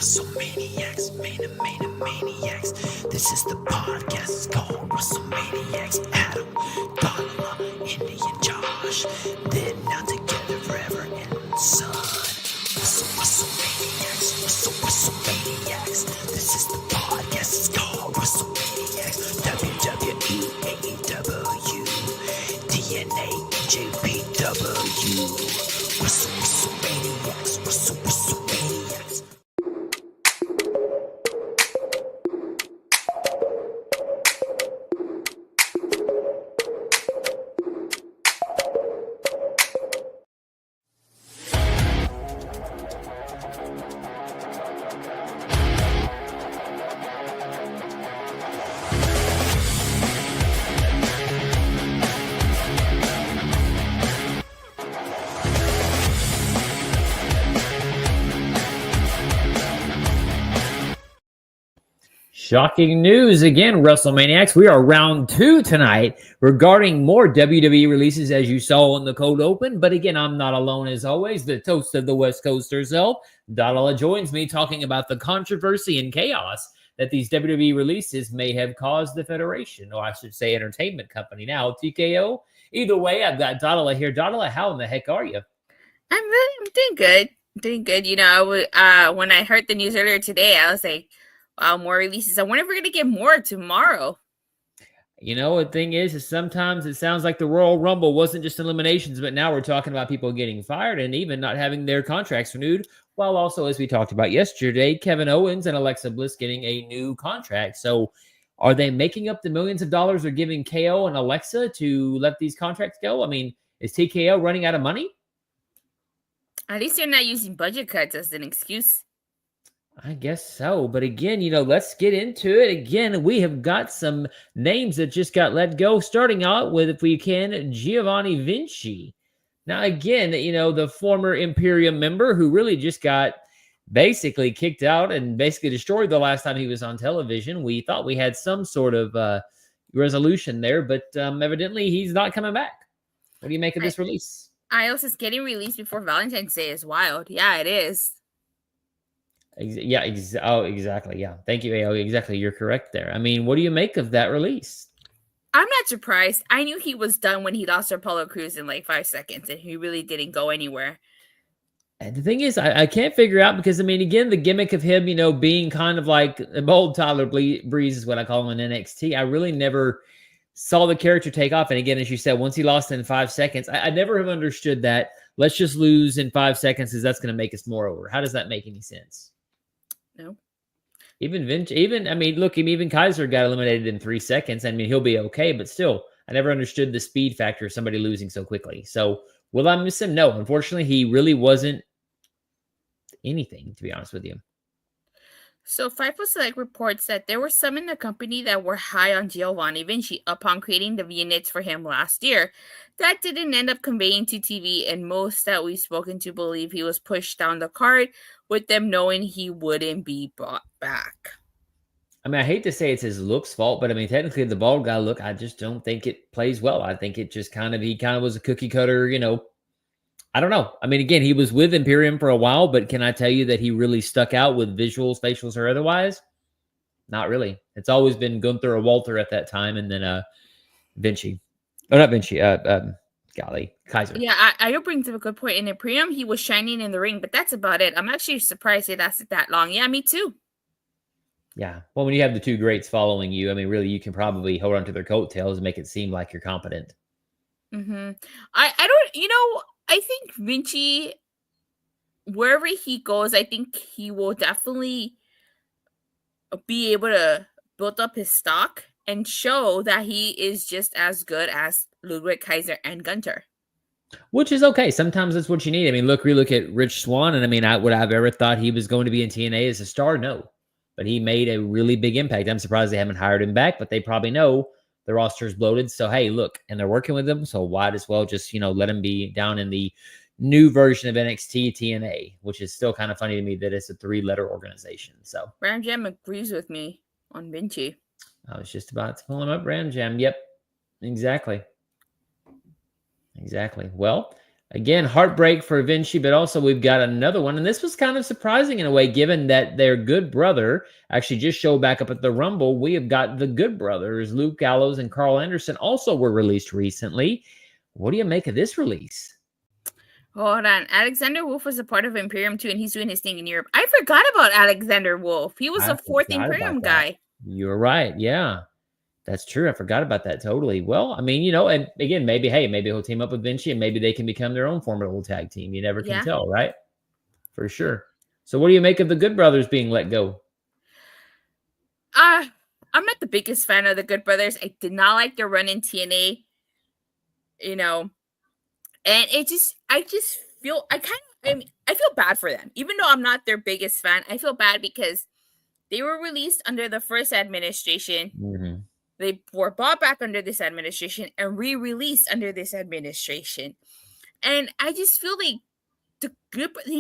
WrestleManiacs, Maniacs. This is the podcast, it's called WrestleManiacs. Adam, Donald, Indian Josh, they're not together forever and son. WrestleManiacs. This is the podcast, it's called WrestleManiacs. WWE, AEW, TNA, JPW. WrestleManiacs, WrestleManiacs. Shocking news again, WrestleManiacs. We are round 2 tonight regarding more WWE releases, as you saw in the cold open. But again, I'm not alone as always. The toast of the West Coast herself, Donala, joins me talking about the controversy and chaos that these WWE releases may have caused the Federation, or I should say entertainment company now, TKO. Either way, I've got Donala here. Donala, how in the heck are you? I'm doing good. You know, when I heard the news earlier today, I was like, wow, more releases. I wonder if we're going to get more tomorrow. You know, the thing is sometimes it sounds like the Royal Rumble wasn't just eliminations, but now we're talking about people getting fired and even not having their contracts renewed, while also, as we talked about yesterday, Kevin Owens and Alexa Bliss getting a new contract. So are they making up the millions of dollars they're giving KO and Alexa to let these contracts go? I mean, is TKO running out of money? At least they're not using budget cuts as an excuse. I guess so. But again, you know, let's get into it. Again, we have got some names that just got let go, starting out with, if we can, Giovanni Vinci. Now, again, you know, the former Imperium member who really just got basically kicked out and basically destroyed the last time he was on television. We thought we had some sort of resolution there, but evidently he's not coming back. What do you make of this release? It's getting released before Valentine's Day is wild. Yeah, it is. Yeah, exactly. Yeah. Thank you, AO. Exactly. You're correct there. I mean, what do you make of that release? I'm not surprised. I knew he was done when he lost to Apollo Crews in like 5 seconds, and he really didn't go anywhere. And the thing is, I can't figure out because, I mean, again, the gimmick of him, you know, being kind of like old Tyler Breeze is what I call him in NXT. I really never saw the character take off. And again, as you said, once he lost in 5 seconds, I never have understood that. Let's just lose in 5 seconds because that's going to make us more over. How does that make any sense? No. Even Kaiser got eliminated in 3 seconds. I mean, he'll be okay, but still, I never understood the speed factor of somebody losing so quickly. So will I miss him? No, unfortunately, he really wasn't anything, to be honest with you. So Fightful Select reports that there were some in the company that were high on Giovanni Vinci upon creating the units for him last year. That didn't end up conveying to TV, and most that we've spoken to believe he was pushed down the card, with them knowing he wouldn't be brought back. I mean, I hate to say it's his looks fault, but I mean, technically the bald guy look, I just don't think it plays well. I think it just he kind of was a cookie cutter, you know. I don't know. I mean, again, he was with Imperium for a while, but can I tell you that he really stuck out with visuals, facials, or otherwise? Not really. It's always been Gunther or Walter at that time, and then Vinci. Oh, not Vinci. Kaiser. Yeah, I brings up a good point. In Imperium, he was shining in the ring, but that's about it. I'm actually surprised it lasted that long. Yeah, me too. Yeah. Well, when you have the two greats following you, I mean, really, you can probably hold on to their coattails and make it seem like you're competent. Mm-hmm. I don't, you know, I think Vinci, wherever he goes, I think he will definitely be able to build up his stock and show that he is just as good as Ludwig Kaiser and Gunther. Which is okay. Sometimes that's what you need. I mean, we look at Rich Swann, and I mean, would I have ever thought he was going to be in TNA as a star? No. But he made a really big impact. I'm surprised they haven't hired him back, but they probably know the roster is bloated. So, hey, look, and they're working with him, so why as well just, you know, let him be down in the new version of NXT TNA, which is still kind of funny to me that it's a 3-letter organization. So Ram Jam agrees with me on Vinci. I was just about to pull him up, Ram Jam. Yep, exactly. Well, Again, heartbreak for Vinci, but also we've got another one. And this was kind of surprising in a way, given that their good brother actually just showed back up at the Rumble. We have got the good brothers, Luke Gallows and Carl Anderson, also were released recently. What do you make of this release? Hold on. Alexander Wolf was a part of Imperium too, and he's doing his thing in Europe. I forgot about Alexander Wolf. He was I a fourth forgot Imperium about that. guy. You're right. Yeah, that's true. I forgot about that totally. Well, I mean, and again, maybe he'll team up with Vinci and maybe they can become their own formidable tag team. You never can tell, right? For sure. So what do you make of the Good Brothers being let go? I'm not the biggest fan of the Good Brothers. I did not like their run in TNA. And I feel bad for them. Even though I'm not their biggest fan, I feel bad because they were released under the first administration. Mm-hmm. They were brought back under this administration and re-released under this administration. And I just feel like they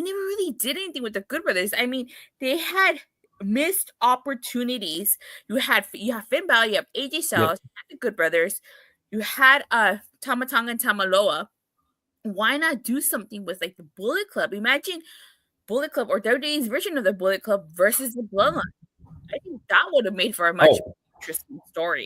never really did anything with the Good Brothers. I mean, they had missed opportunities. You have Finn Balor, you have AJ Styles, you had the Good Brothers, you had Tama Tonga and Tamaloa. Why not do something with like the Bullet Club? Imagine Bullet Club or WWE's version of the Bullet Club versus the Bloodline. I think that would have made for a much interesting story.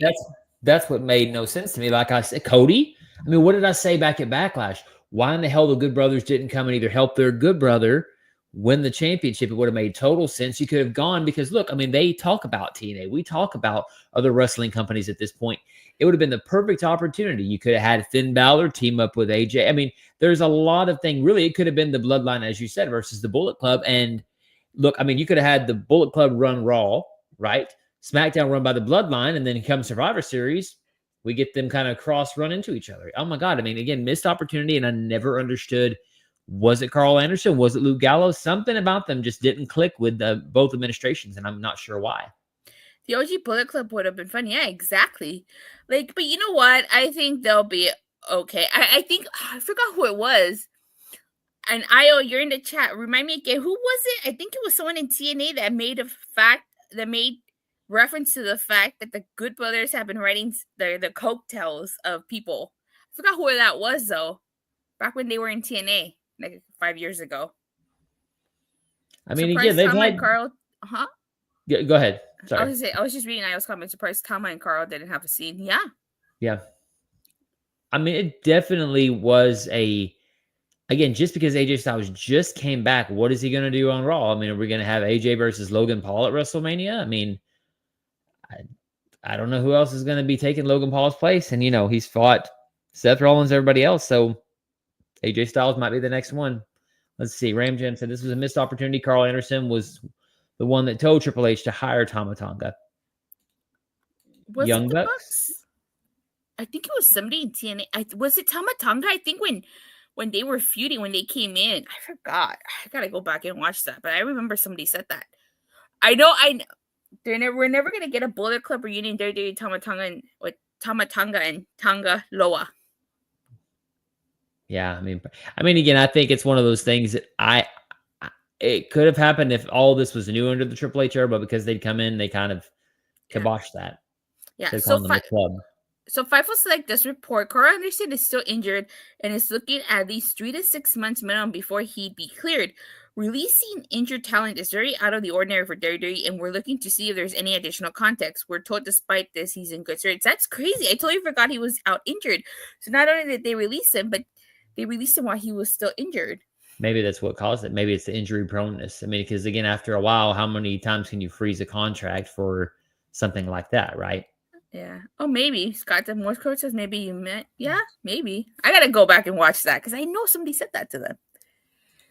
That's what made no sense to me. Like I said, Cody, I mean, what did I say back at Backlash? Why in the hell the Good Brothers didn't come and either help their good brother win the championship? It would have made total sense. You could have gone because, look, I mean, they talk about TNA. We talk about other wrestling companies at this point. It would have been the perfect opportunity. You could have had Finn Balor team up with AJ. I mean, there's a lot of things. Really, it could have been the Bloodline, as you said, versus the Bullet Club. And look, I mean, you could have had the Bullet Club run Raw, right? SmackDown run by the Bloodline, and then come Survivor Series, we get them kind of run into each other. Oh my God. I mean, again, missed opportunity, and I never understood, was it Carl Anderson? Was it Luke Gallows? Something about them just didn't click with both administrations, and I'm not sure why. The OG Bullet Club would have been fun. Yeah, exactly. Like, but you know what? I think they'll be okay. I think, I forgot who it was. And Io, you're in the chat. Remind me again, who was it? I think it was someone in TNA that made reference to the fact that the Good Brothers have been writing the coattails of people. I forgot who that was, though. Back when they were in TNA, like 5 years ago. I mean, again, they've had Carl. Go ahead. Sorry. I was just reading Io's comment. Surprised Tama and Carl didn't have a scene. Yeah. Yeah. I mean, it definitely was again, just because AJ Styles just came back, what is he going to do on Raw? I mean, are we going to have AJ versus Logan Paul at WrestleMania? I mean, I don't know who else is going to be taking Logan Paul's place. And, he's fought Seth Rollins, everybody else. So AJ Styles might be the next one. Let's see. Ram Jam said this was a missed opportunity. Carl Anderson was the one that told Triple H to hire Tama Tonga. Was Young it the Bucks? I think it was somebody in TNA. Was it Tama Tonga? I think when they were feuding, when they came in, I forgot. I gotta go back and watch that. But I remember somebody said that. I know. We're never gonna get a Bullet Club reunion. They're doing Tama Tonga and Tonga Loa. Yeah, I mean, again, I think it's one of those things that it could have happened if all this was new under the Triple H era, but because they'd come in, they kind of kiboshed that. Yeah. So Fife was like this report. Carl Anderson is still injured and is looking at least 3 to 6 months minimum before he'd be cleared. Releasing injured talent is very out of the ordinary for WWE, and we're looking to see if there's any additional context. We're told despite this, he's in good spirits. That's crazy. I totally forgot he was out injured. So not only did they release him, but they released him while he was still injured. Maybe that's what caused it. Maybe it's the injury proneness. I mean, because again, after a while, how many times can you freeze a contract for something like that, right? Yeah. Oh, maybe Scott the Morse code says maybe you meant. Yeah, maybe. I gotta go back and watch that because I know somebody said that to them.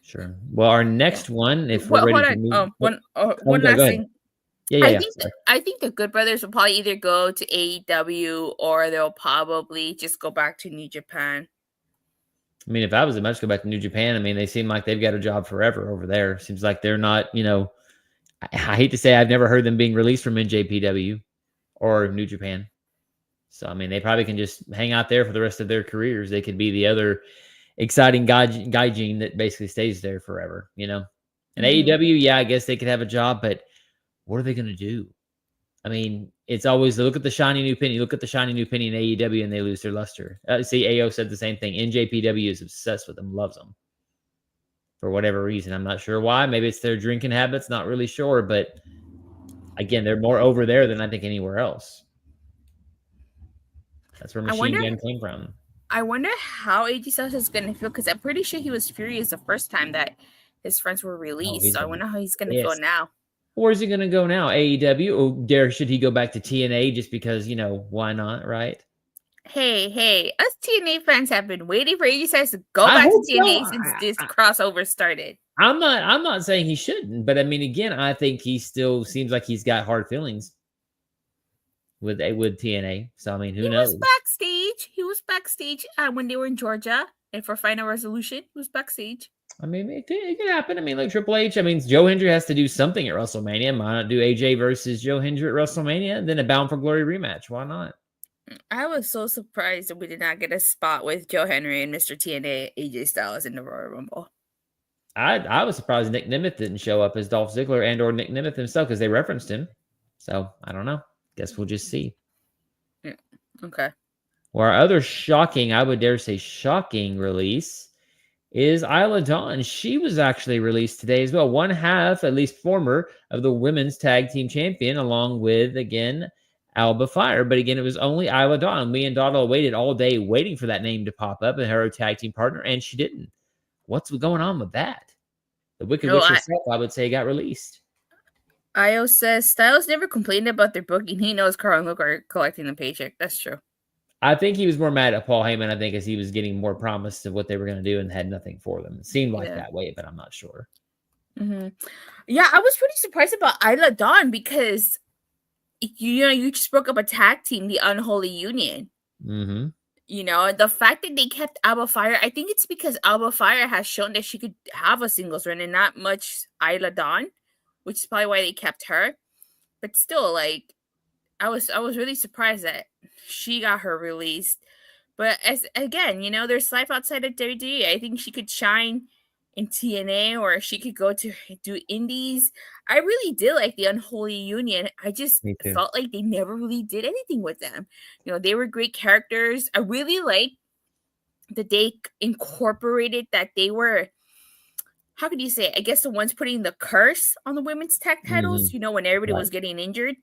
Sure. Well, our next one, if we're ready to move. One last thing. Yeah. I think the Good Brothers will probably either go to AEW or they'll probably just go back to New Japan. I mean, if I was them, I'd just go back to New Japan. I mean, they seem like they've got a job forever over there. Seems like they're not, I hate to say I've never heard them being released from NJPW or New Japan. So, I mean, they probably can just hang out there for the rest of their careers. They could be the other exciting gaijin that basically stays there forever, And AEW, yeah, I guess they could have a job, but what are they going to do? I mean, it's always look at the shiny new penny. Look at the shiny new penny in AEW, and they lose their luster. See, AO said the same thing. NJPW is obsessed with them, loves them for whatever reason. I'm not sure why. Maybe it's their drinking habits. Not really sure, but again, they're more over there than I think anywhere else. That's where Machine Gun came from. I wonder how AJ Styles is going to feel, because I'm pretty sure he was furious the first time that his friends were released. So I wonder how he's going to feel now. Where's he going to go now? AEW? Or should he go back to TNA just because, why not, right? Hey, us TNA fans have been waiting for AJ Styles to go back to TNA since this crossover started. I'm not saying he shouldn't, but I mean, again, I think he still seems like he's got hard feelings with TNA. So I mean, who knows? He was backstage when they were in Georgia, and for Final Resolution, he was backstage. I mean, it could happen. I mean, like Triple H. I mean, Joe Hendry has to do something at WrestleMania. Why not do AJ versus Joe Hendry at WrestleMania, and then a Bound for Glory rematch? Why not? I was so surprised that we did not get a spot with Joe Hendry and Mr. TNA AJ Styles in the Royal Rumble. I was surprised Nick Nemeth didn't show up as Dolph Ziggler and or Nick Nemeth himself, because they referenced him. So I don't know. Guess we'll just see. Yeah. Okay. Well, our other shocking, I would dare say shocking release is Isla Dawn. She was actually released today as well. One half, at least former, of the women's tag team champion, along with, again, Alba Fire. But again, it was only Isla Dawn. Me and Dottle waited all day waiting for that name to pop up and her tag team partner, and she didn't. What's going on with that? The Wicked Witch herself, I would say, got released. Io says Styles never complained about their booking. He knows Carl and Luke are collecting the paycheck. That's true. I think he was more mad at Paul Heyman, I think, as he was getting more promised of what they were going to do and had nothing for them. It seemed like that way, but I'm not sure. Mm-hmm. Yeah, I was pretty surprised about Isla Dawn because, you just broke up a tag team, the Unholy Union. Mm-hmm. The fact that they kept Alba Fire, I think it's because Alba Fire has shown that she could have a singles run and not much Isla Dawn, which is probably why they kept her. But still, like, I was really surprised that she got her released. But there's life outside of WWE. I think she could shine in TNA, or she could go to do indies. I really did like the Unholy Union. I just felt like they never really did anything with them. They were great characters. I really like that they incorporated that they were, how could you say it? I guess the ones putting the curse on the women's tag titles, when everybody was getting injured.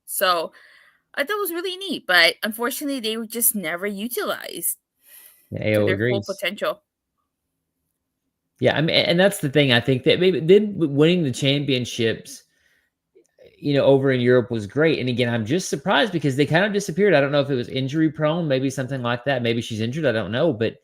So I thought it was really neat, but unfortunately they were just never utilized to their full potential. Yeah, I mean, and that's the thing. I think that maybe then winning the championships, over in Europe was great. And again, I'm just surprised because they kind of disappeared. I don't know if it was injury prone, maybe something like that. Maybe she's injured. I don't know, but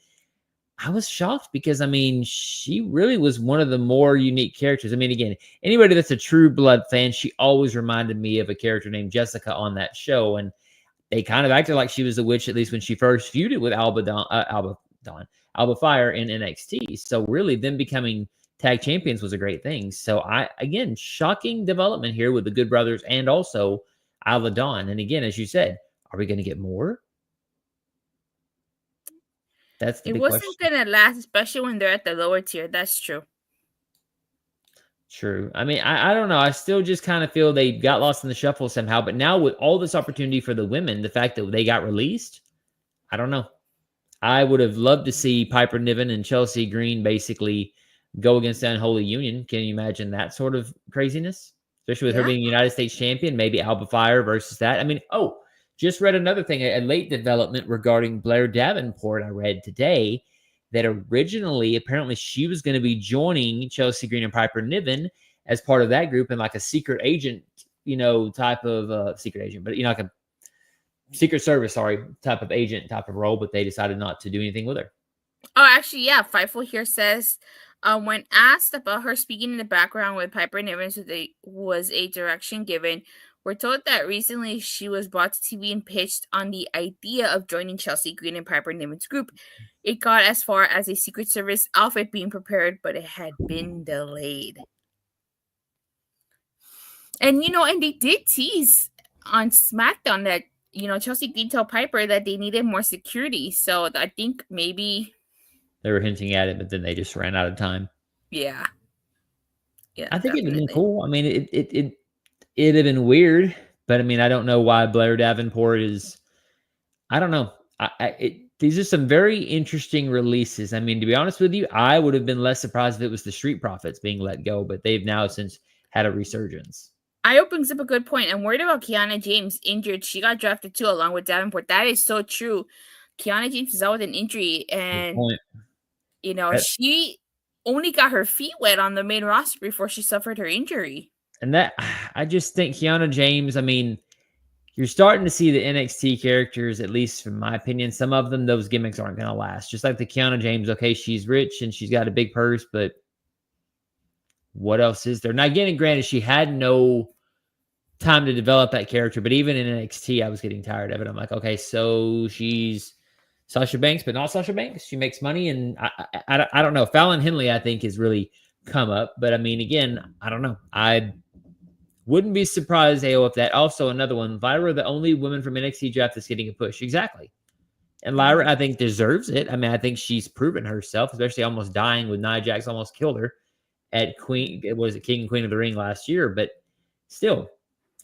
I was shocked because, I mean, she really was one of the more unique characters. I mean, again, anybody that's a true blood fan, she always reminded me of a character named Jessica on that show. And they kind of acted like she was a witch, at least when she first feuded with Alba Fire in NXT. So really them becoming tag champions was a great thing. So again, shocking development here with the Good Brothers and also Isla Dawn. And again, as you said, are we going to get more? That's the big question. It wasn't gonna last, especially when they're at the lower tier. That's true. True. I mean, I don't know. I still just kind of feel they got lost in the shuffle somehow. But now with all this opportunity for the women, the fact that they got released, I don't know. I would have loved to see Piper Niven and Chelsea Green basically go against the Unholy Union. Can you imagine that sort of craziness? Especially with her being United States champion, maybe Alba Fire versus that. I mean, just read another thing, a late development regarding Blair Davenport. I read today that originally, apparently, she was going to be joining Chelsea Green and Piper Niven as part of that group and like a secret agent, type of secret agent, but like a Secret Service, type of agent, type of role. But they decided not to do anything with her. Oh, actually, yeah. Fightful here says, when asked about her speaking in the background with Piper Niven, was a direction given. We're told that recently she was brought to TV and pitched on the idea of joining Chelsea Green and Piper Niven's group. It got as far as a Secret Service outfit being prepared, but it had been delayed. And, and they did tease on SmackDown that, Chelsea Green told Piper that they needed more security. So I think maybe they were hinting at it, but then they just ran out of time. Yeah. I think it'd have been cool. I mean, it'd have been weird But I mean, I don't know why Blair Davenport is. I don't know. These are some very interesting releases. I mean, to be honest with you, I would have been less surprised if it was the Street Profits being let go, but they've now since had a resurgence. Io brings up a good point. I'm worried about Kiana James injured. She got drafted too, along with Davenport. That is so true. Kiana James is out with an injury, Good and point. she only got her feet wet on the main roster before she suffered her injury. And that I just think Kiana James. I mean, you're starting to see the NXT characters, at least from my opinion. Some of them, those gimmicks aren't going to last. Just like the Kiana James. Okay, she's rich and she's got a big purse, but what else is there? Now, again, granted, she had no time to develop that character, but even in NXT, I was getting tired of it. I'm like, okay, so she's Sasha Banks, but not Sasha Banks. She makes money, and I don't know. Fallon Henley, I think, has really come up, but I mean, again, I don't know. I wouldn't be surprised, AO, if that. Also, another one, Lyra, the only woman from NXT draft that's getting a push. Exactly. And Lyra, I think, deserves it. I mean, I think she's proven herself, especially almost dying with Nia Jax almost killed her at King and Queen of the Ring last year, but still,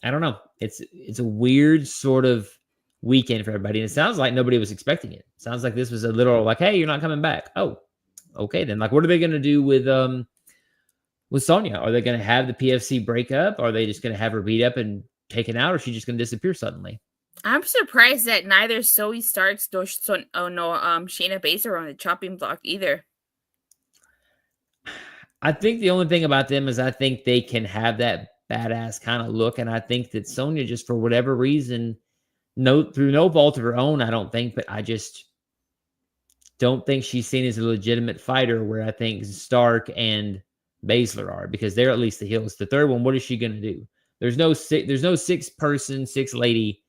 I don't know. It's a weird sort of weekend for everybody. And it sounds like nobody was expecting it. Sounds like this was a literal like, hey, you're not coming back. Oh, okay then. Like, what are they going to do with Sonya? Are they going to have the PFC breakup? Are they just going to have her beat up and taken out, or is she just going to disappear suddenly? I'm surprised that neither Zoe Starks nor Shayna Baszler are on the chopping block either. I think the only thing about them is I think they can have that badass kind of look, and I think that Sonya, just for whatever reason, through no fault of her own, I don't think, but I just don't think she's seen as a legitimate fighter, where I think Stark and Baszler are, because they're at least the heels. The third one, what is she going to do? There's no six-person, six-lady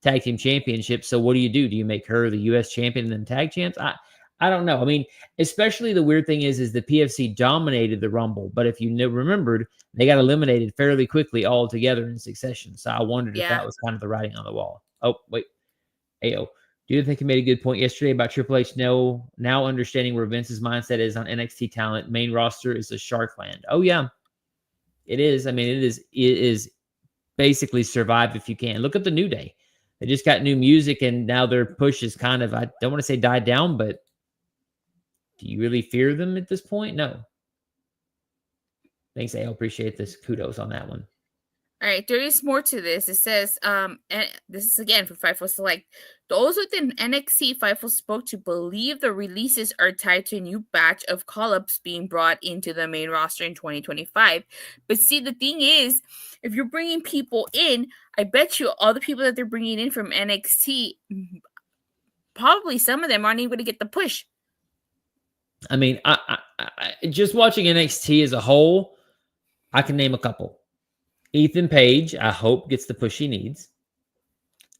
tag team championship. So what do? Do you make her the U.S. champion and then tag champs? I don't know. I mean, especially the weird thing is the PFC dominated the Rumble, but if you remembered, they got eliminated fairly quickly all together in succession. So I wondered if that was kind of the writing on the wall. Oh, wait. Ayo. Do you think he made a good point yesterday about Triple H now understanding where Vince's mindset is on NXT talent? Main roster is a shark land. Oh, yeah. It is. I mean, it is basically survive if you can. Look at the New Day. They just got new music, and now their push is kind of, I don't want to say died down, but do you really fear them at this point? No. Thanks, AO. Appreciate this. Kudos on that one. All right, there is more to this. It says, and this is again from Fightful Select. Those within NXT Fightful spoke to believe the releases are tied to a new batch of call-ups being brought into the main roster in 2025. But see, the thing is, if you're bringing people in, I bet you all the people that they're bringing in from NXT, probably some of them aren't even going to get the push. I mean, I just watching NXT as a whole, I can name a couple. Ethan Page, I hope, gets the push he needs.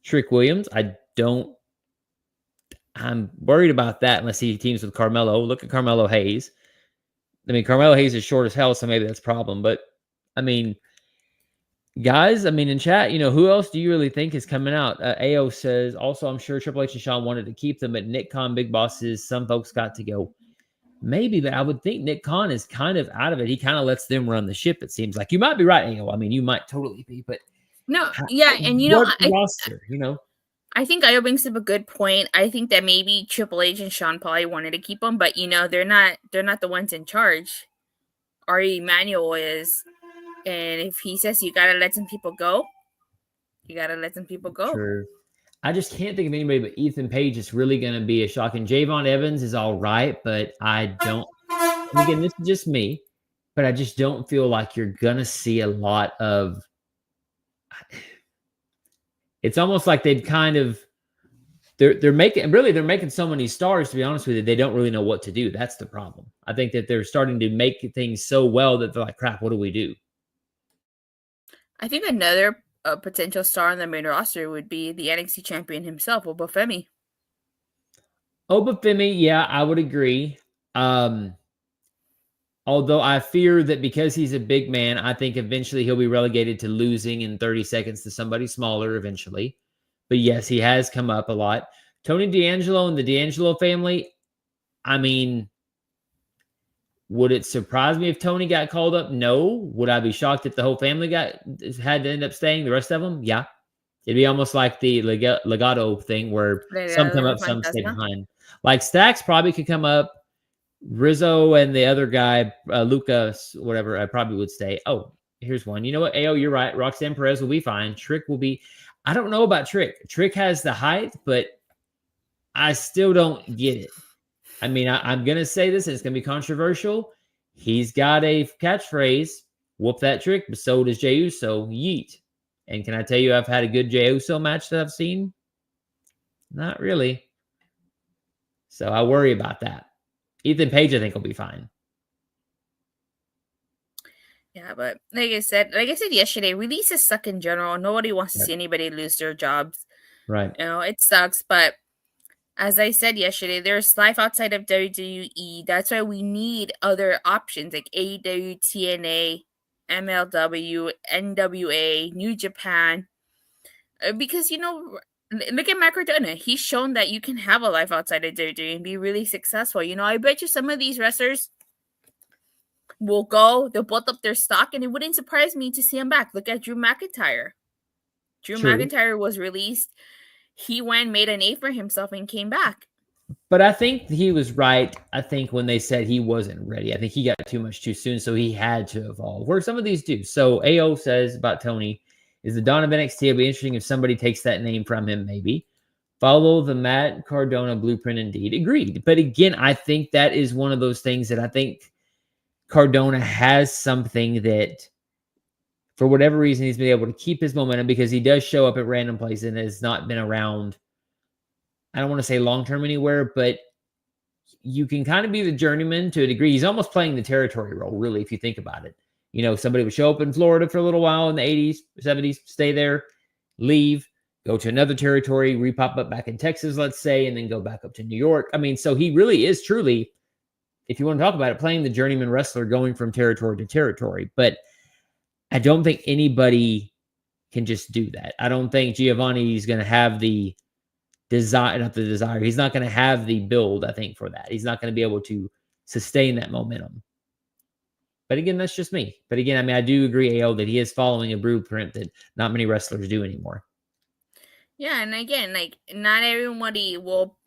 Trick Williams, I'm worried about that unless he teams with Carmelo. Look at Carmelo Hayes. I mean, Carmelo Hayes is short as hell, so maybe that's a problem. But, I mean, guys, I mean, in chat, who else do you really think is coming out? AO says, also, I'm sure Triple H and Shawn wanted to keep them, but Nick Khan, Big Bosses, some folks got to go. Maybe, but I would think Nick Khan is kind of out of it. He kind of lets them run the ship, it seems like. You might be right, AO. I mean, you might totally be, but... No, yeah, and I think Io brings up a good point. I think that maybe Triple H and Shawn probably wanted to keep them, but they're not the ones in charge. Ari Emanuel is, and if he says you gotta let some people go, you gotta let some people go. True. I just can't think of anybody but Ethan Page is really going to be a shock. And Javon Evans is all right, but I don't. Again, this is just me, but I just don't feel like you're going to see a lot of. It's almost like they've kind of. They're making so many stars, to be honest with you, they don't really know what to do. That's the problem. I think that they're starting to make things so well that they're like, crap, what do we do? I think another potential star on the main roster would be the NXT champion himself, Obafemi. Obafemi, yeah, I would agree. Although I fear that because he's a big man, I think eventually he'll be relegated to losing in 30 seconds to somebody smaller eventually. But yes, he has come up a lot. Tony D'Angelo and the D'Angelo family, I mean, would it surprise me if Tony got called up? No. Would I be shocked if the whole family had to end up staying? The rest of them? Yeah. It'd be almost like the legato thing where some come up, some stay Fantasma. behind. Like Stacks probably could come up. Rizzo and the other guy, Lucas, whatever, I probably would stay. Oh, here's one. You know what? Ayo, you're right. Roxanne Perez will be fine. Trick will be. I don't know about Trick. Trick has the height, but I still don't get it. I mean, I'm going to say this, and it's going to be controversial. He's got a catchphrase, whoop that trick, but so does Jey Uso, yeet. And can I tell you, I've had a good Jey Uso match that I've seen? Not really. So I worry about that. Ethan Page, I think, will be fine. Yeah, but like I said yesterday, releases suck in general. Nobody wants to see anybody lose their jobs. Right. You know, it sucks. But as I said yesterday, there's life outside of WWE. That's why we need other options like AEW, TNA, MLW, NWA, New Japan. Because, you know, look at Matt Cardona. He's shown that you can have a life outside of WWE and be really successful. You know, I bet you some of these wrestlers will go, they'll build up their stock, and it wouldn't surprise me to see him back. Look at Drew McIntyre. Drew True. McIntyre was released. He went, made a name for himself, and came back. But I think he was right. I think when they said he wasn't ready, I think he got too much too soon, so he had to evolve. Where some of these do. So AO says about Tony, is the dawn of NXT. It'll be interesting if somebody takes that name from him, maybe. Follow the Matt Cardona blueprint, indeed. Agreed. But again, I think that is one of those things that I think Cardona has something that, for whatever reason, he's been able to keep his momentum because he does show up at random places and has not been around. I don't want to say long-term anywhere, but you can kind of be the journeyman to a degree. He's almost playing the territory role, really, if you think about it. You know, somebody would show up in Florida for a little while in the 80s, 70s, stay there, leave, go to another territory, repop up back in Texas, let's say, and then go back up to New York. I mean, so he really is truly, if you want to talk about it, playing the journeyman wrestler going from territory to territory. But I don't think anybody can just do that. I don't think Giovanni's going to have the desire, not the desire. He's not going to have the build, I think, for that. He's not going to be able to sustain that momentum. But again, that's just me. But again, I mean, I do agree, AO, that he is following a blueprint that not many wrestlers do anymore. Yeah, and again, like, not everybody will,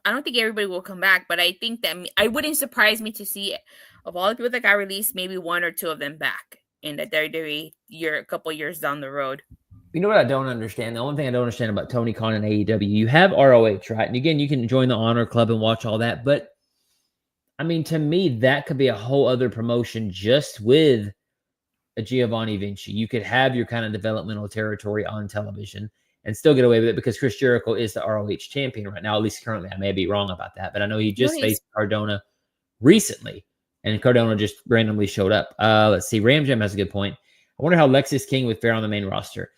I don't think everybody will come back, but I think that I wouldn't surprise me to see, of all the people that got released, maybe one or two of them back in the WWE a couple years down the road. You know what I don't understand? The only thing I don't understand about Tony Khan and AEW, you have ROH, right? And again, you can join the Honor Club and watch all that. But, I mean, to me, that could be a whole other promotion just with a Giovanni Vinci. You could have your kind of developmental territory on television and still get away with it because Chris Jericho is the ROH champion right now, at least currently. I may be wrong about that, but I know he just faced Cardona recently, and Cardona just randomly showed up. Let's see. Ram Jam has a good point. I wonder how Lexis King would fare on the main roster.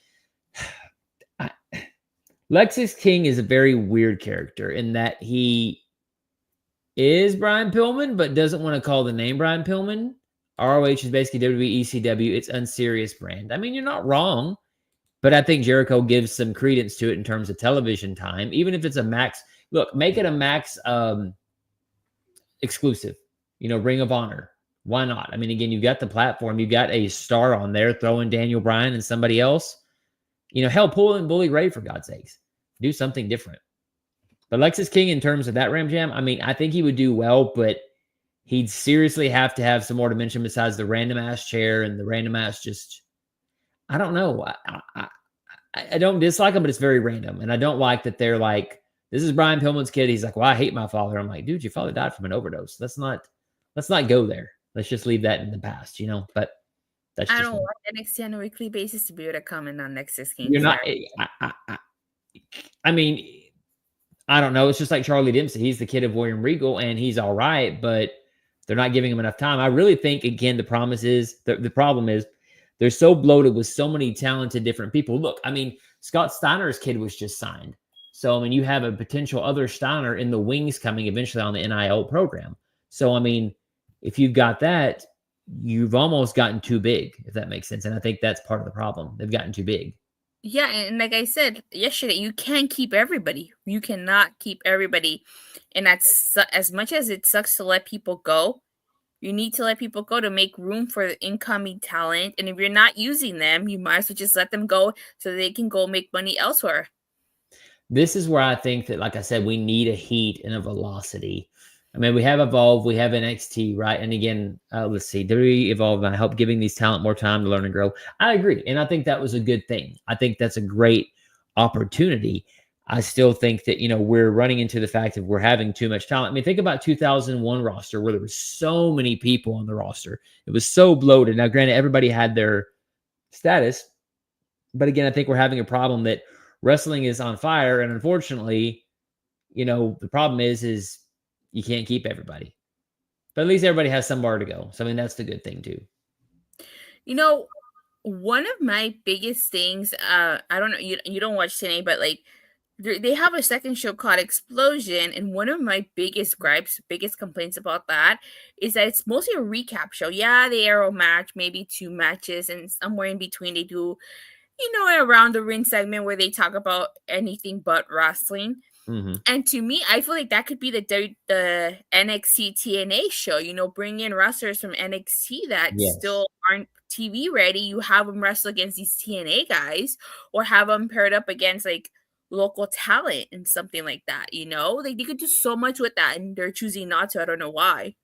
Lexis King is a very weird character in that he is Brian Pillman, but doesn't want to call the name Brian Pillman. ROH is basically WWE, ECW. It's unserious brand. I mean, you're not wrong, but I think Jericho gives some credence to it in terms of television time, even if it's a max. Look, make it a max exclusive, you know, Ring of Honor. Why not? I mean, again, you've got the platform. You've got a star on there. Throw in Daniel Bryan and somebody else. You know, hell, pull in Bully Ray, for God's sakes. Do something different. But Lexis King, in terms of that Ram Jam, I mean, I think he would do well, but he'd seriously have to have some more dimension besides the random ass chair and the random ass just, I don't know. I don't dislike him, but it's very random. And I don't like that they're like, this is Brian Pillman's kid. He's like, well, I hate my father. I'm like, dude, your father died from an overdose. Let's not go there. Let's just leave that in the past, you know? But that's I just don't want NXT on a weekly basis to be able to comment on Lexis King. You're not, I mean, I don't know. It's just like Charlie Dempsey. He's the kid of William Regal, and he's all right, but they're not giving him enough time. I really think, again, the problem is they're so bloated with so many talented different people. Look, I mean, Scott Steiner's kid was just signed. So, I mean, you have a potential other Steiner in the wings coming eventually on the NIL program. So, I mean, if you've got that, you've almost gotten too big, if that makes sense. And I think that's part of the problem. They've gotten too big. Yeah, and like I said yesterday, you can't keep everybody. You cannot keep everybody. And that's, as much as it sucks to let people go, You need to let people go to make room for the incoming talent. And if you're not using them, you might as well just let them go so they can go make money elsewhere. This is where I think that, like I said, we need a heat and a velocity. I mean, we have Evolve, we have NXT, right? And again, let's see, WWE Evolve might help giving these talent more time to learn and grow. I agree. And I think that was a good thing. I think that's a great opportunity. I still think that, we're running into the fact that we're having too much talent. I mean, think about 2001 roster where there were so many people on the roster. It was so bloated. Now, granted, everybody had their status. But again, I think we're having a problem that wrestling is on fire. And unfortunately, the problem is you can't keep everybody. But at least everybody has somewhere to go. So, I mean, that's the good thing, too. One of my biggest things, I don't know, you don't watch TNA, but like they have a second show called Explosion, and one of my biggest gripes, biggest complaints about that is that it's mostly a recap show. Yeah, they air a match, maybe 2 matches, and somewhere in between they do, around the ring segment where they talk about anything but wrestling. Mm-hmm. And to me, I feel like that could be the NXT TNA show. Bring in wrestlers from NXT that still aren't TV ready. You have them wrestle against these TNA guys, or have them paired up against like local talent and something like that. Like they could do so much with that, and they're choosing not to. I don't know why.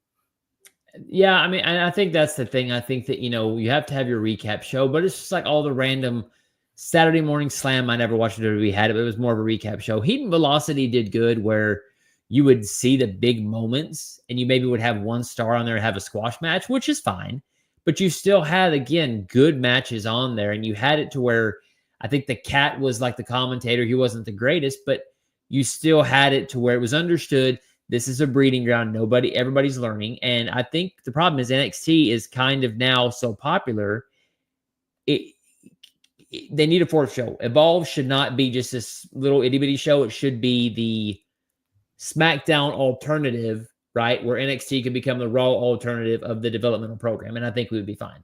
Yeah, I mean, I think that's the thing. I think that, you have to have your recap show, but it's just like all the random Saturday Morning Slam. I never watched WWE had it, but it was more of a recap show. Heat and Velocity did good where you would see the big moments and you maybe would have one star on there and have a squash match, which is fine. But you still had, again, good matches on there. And you had it to where I think the Cat was like the commentator. He wasn't the greatest, but you still had it to where it was understood. This is a breeding ground. Everybody's learning. And I think the problem is NXT is kind of now so popular. They need a 4th show. Evolve should not be just this little itty bitty show. It should be the SmackDown alternative, right? Where NXT can become the Raw alternative of the developmental program. And I think we would be fine.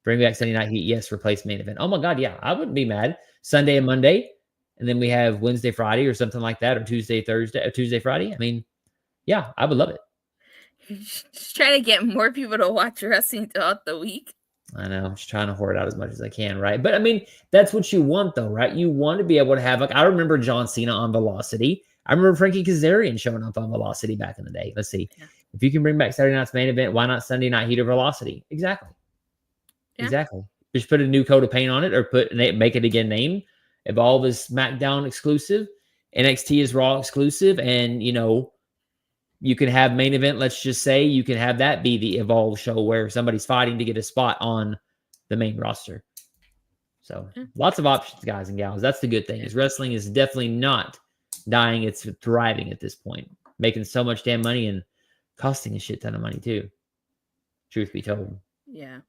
Bring back Sunday Night Heat. Yes, replace main event. Oh my God. Yeah, I wouldn't be mad. Sunday and Monday. And then we have Wednesday, Friday or something like that, or Tuesday, Thursday, or Tuesday, Friday. I mean, yeah, I would love it. Just trying to get more people to watch wrestling throughout the week. I know. I'm just trying to hoard out as much as I can, right? But I mean, that's what you want, though, right? You want to be able to have, like, I remember John Cena on Velocity. I remember Frankie Kazarian showing up on Velocity back in the day. Let's see. Yeah. If you can bring back Saturday Night's Main Event, why not Sunday Night Heat or Velocity? Exactly. Yeah. Exactly. Just put a new coat of paint on it, or make it again name. Evolve is SmackDown exclusive. NXT is Raw exclusive. And, you can have main event. Let's just say you can have that be the Evolve show where somebody's fighting to get a spot on the main roster. So lots of options, guys and gals. That's the good thing is wrestling is definitely not dying. It's thriving at this point, making so much damn money and costing a shit ton of money too. Truth be told. Yeah.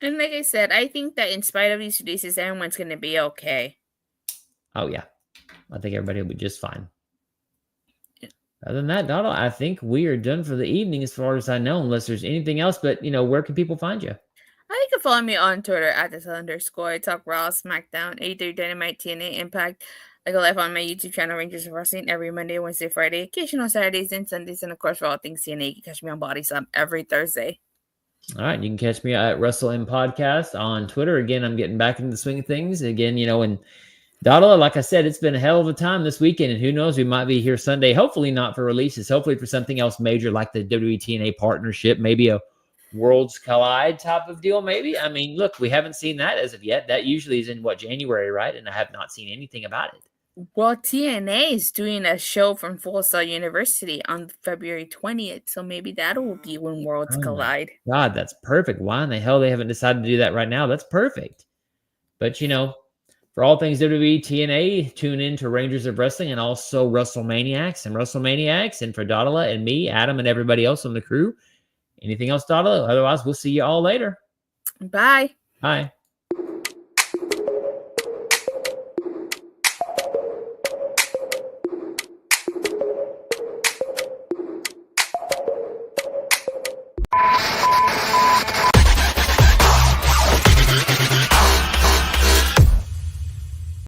And like I said, I think that in spite of these releases, everyone's going to be okay. Oh, yeah. I think everybody will be just fine. Yeah. Other than that, Donald, I think we are done for the evening as far as I know, unless there's anything else. But, where can people find you? You can follow me on Twitter at @this_. I talk Raw, SmackDown, AEW Dynamite, TNA, Impact. I go live on my YouTube channel, Rangers of Wrestling, every Monday, Wednesday, Friday, occasional Saturdays and Sundays. And, of course, for all things TNA, you can catch me on Body Slam every Thursday. All right, you can catch me at Wrestle M Podcast on Twitter. Again, I'm getting back into the swing of things. Again, and Dada, like I said, it's been a hell of a time this weekend, and who knows, we might be here Sunday. Hopefully not for releases. Hopefully for something else major like the WWE TNA partnership, maybe a Worlds Collide type of deal, maybe. I mean, look, we haven't seen that as of yet. That usually is in, January, right? And I have not seen anything about it. Well, TNA is doing a show from Full Sail University on February 20th, so maybe that will be when Worlds collide. God, that's perfect. Why in the hell they haven't decided to do that right now? That's perfect. But, for all things WWE TNA, tune in to Rangers of Wrestling and also WrestleManiacs. And for Dada and me, Adam, and everybody else on the crew, anything else, Dada? Otherwise, we'll see you all later. Bye. Bye.